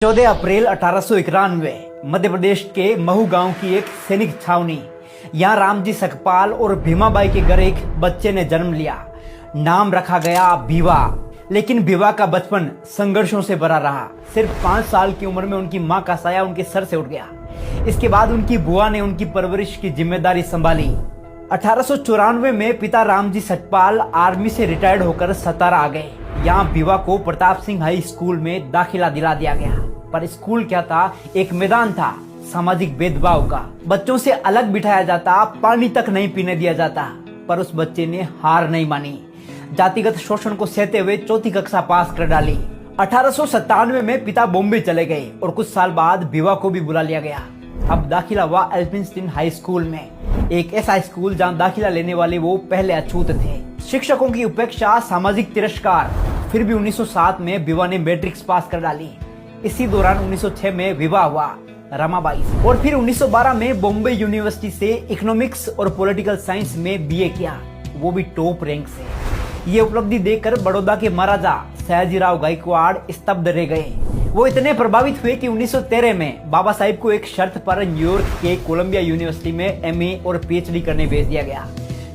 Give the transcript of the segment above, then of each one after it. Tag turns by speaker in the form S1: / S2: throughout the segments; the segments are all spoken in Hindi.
S1: 14 अप्रैल 1891 मध्य प्रदेश के महू गांव की एक सैनिक छावनी। यहाँ रामजी सकपाल और भीमाबाई के घर एक बच्चे ने जन्म लिया। नाम रखा गया भीवा। लेकिन भीवा का बचपन संघर्षों से भरा रहा। सिर्फ 5 साल की उम्र में उनकी मां का साया उनके सर से उठ गया। इसके बाद उनकी बुआ ने उनकी परवरिश की जिम्मेदारी संभाली। 1894 में पिता रामजी सकपाल आर्मी से रिटायर्ड होकर सतारा आ गए। यहाँ भीवा को प्रताप सिंह हाई स्कूल में दाखिला दिला दिया गया। पर स्कूल क्या था, एक मैदान था सामाजिक भेदभाव का। बच्चों से अलग बिठाया जाता, पानी तक नहीं पीने दिया जाता। पर उस बच्चे ने हार नहीं मानी। जातिगत शोषण को सहते हुए 4वीं कक्षा पास कर डाली। 1897 में पिता बॉम्बे चले गए और कुछ साल बाद भीवा को भी बुला लिया गया। अब दाखिला हुआ एल्फिंस्टीन हाई स्कूल में, एक ऐसा स्कूल जहां दाखिला लेने वाले वो पहले अछूत थे। शिक्षकों की उपेक्षा, सामाजिक तिरस्कार, फिर भी 1907 में भीवा ने मैट्रिक्स पास कर डाली। इसी दौरान 1906 में विवाह हुआ रमाबाई से और फिर 1912 में बॉम्बे यूनिवर्सिटी से इकोनॉमिक्स और पॉलिटिकल साइंस में बीए किया, वो भी टॉप रैंक से। ये उपलब्धि देखकर बड़ौदा के महाराजा सयाजीराव गायकवाड़ स्तब्ध रह गए। वो इतने प्रभावित हुए कि 1913 में बाबा साहिब को एक शर्त पर न्यूयॉर्क के कोलंबिया यूनिवर्सिटी में एमए और पीएचडी करने भेज दिया गया।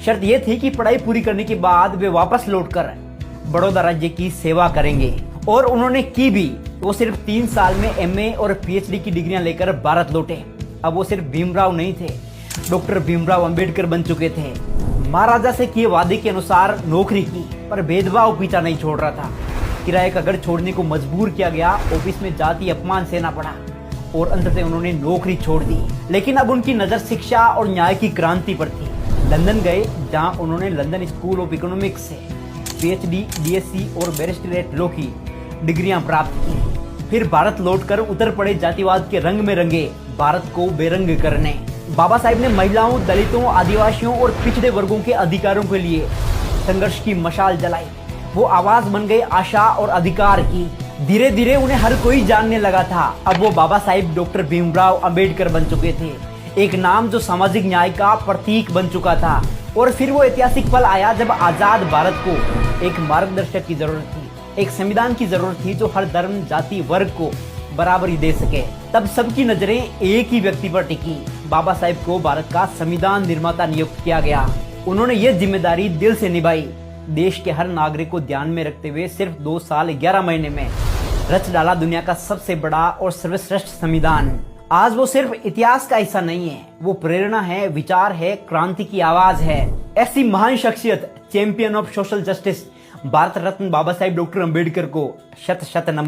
S1: शर्त यह थी कि पढ़ाई पूरी करने के बाद वे वापस लौटकर बड़ौदा राज्य की सेवा करेंगे, और उन्होंने की भी। वो सिर्फ 3 साल में एमए और पीएचडी की डिग्रियां लेकर भारत लौटे। अब वो सिर्फ भीमराव नहीं थे, डॉक्टर भीमराव अंबेडकर बन चुके थे। महाराजा से किए वादे के अनुसार नौकरी की, पर भेदभाव पीछा नहीं छोड़ रहा था। किराए का घर छोड़ने को मजबूर किया गया, ऑफिस में जाति अपमान सहना पड़ा और अंततः उन्होंने नौकरी छोड़ दी। लेकिन अब उनकी नजर शिक्षा और न्याय की क्रांति पर थी। लंदन गए, जहां उन्होंने लंदन स्कूल ऑफ इकोनॉमिक्स से पीएचडी, डीएससी और बैरिस्टरेट लॉ की डिग्रियां प्राप्त की। फिर भारत लौटकर उतर पड़े जातिवाद के रंग में रंगे भारत को बेरंग करने। बाबा साहिब ने महिलाओं, दलितों, आदिवासियों और पिछड़े वर्गों के अधिकारों के लिए संघर्ष की मशाल जलाई। वो आवाज बन गए आशा और अधिकार की। धीरे धीरे उन्हें हर कोई जानने लगा था। अब वो बाबा साहिब डॉक्टर भीमराव अंबेडकर बन चुके थे, एक नाम जो सामाजिक न्याय का प्रतीक बन चुका था। और फिर वो ऐतिहासिक पल आया जब आजाद भारत को एक मार्गदर्शक की जरूरत थी, एक संविधान की जरूरत थी जो हर धर्म, जाति, वर्ग को बराबरी दे सके। तब सबकी नजरें एक ही व्यक्ति पर टिकी। बाबा साहिब को भारत का संविधान निर्माता नियुक्त किया गया। उन्होंने ये जिम्मेदारी दिल से निभाई। देश के हर नागरिक को ध्यान में रखते हुए सिर्फ 2 साल 11 महीने में रच डाला दुनिया का सबसे बड़ा और सर्वश्रेष्ठ संविधान। आज वो सिर्फ इतिहास का हिस्सा नहीं है, वो प्रेरणा है, विचार है, क्रांति की आवाज है। ऐसी महान शख्सियत, champion of social justice, Bharat Ratna Baba Sahib doctor Ambedkar को शत शत नमन।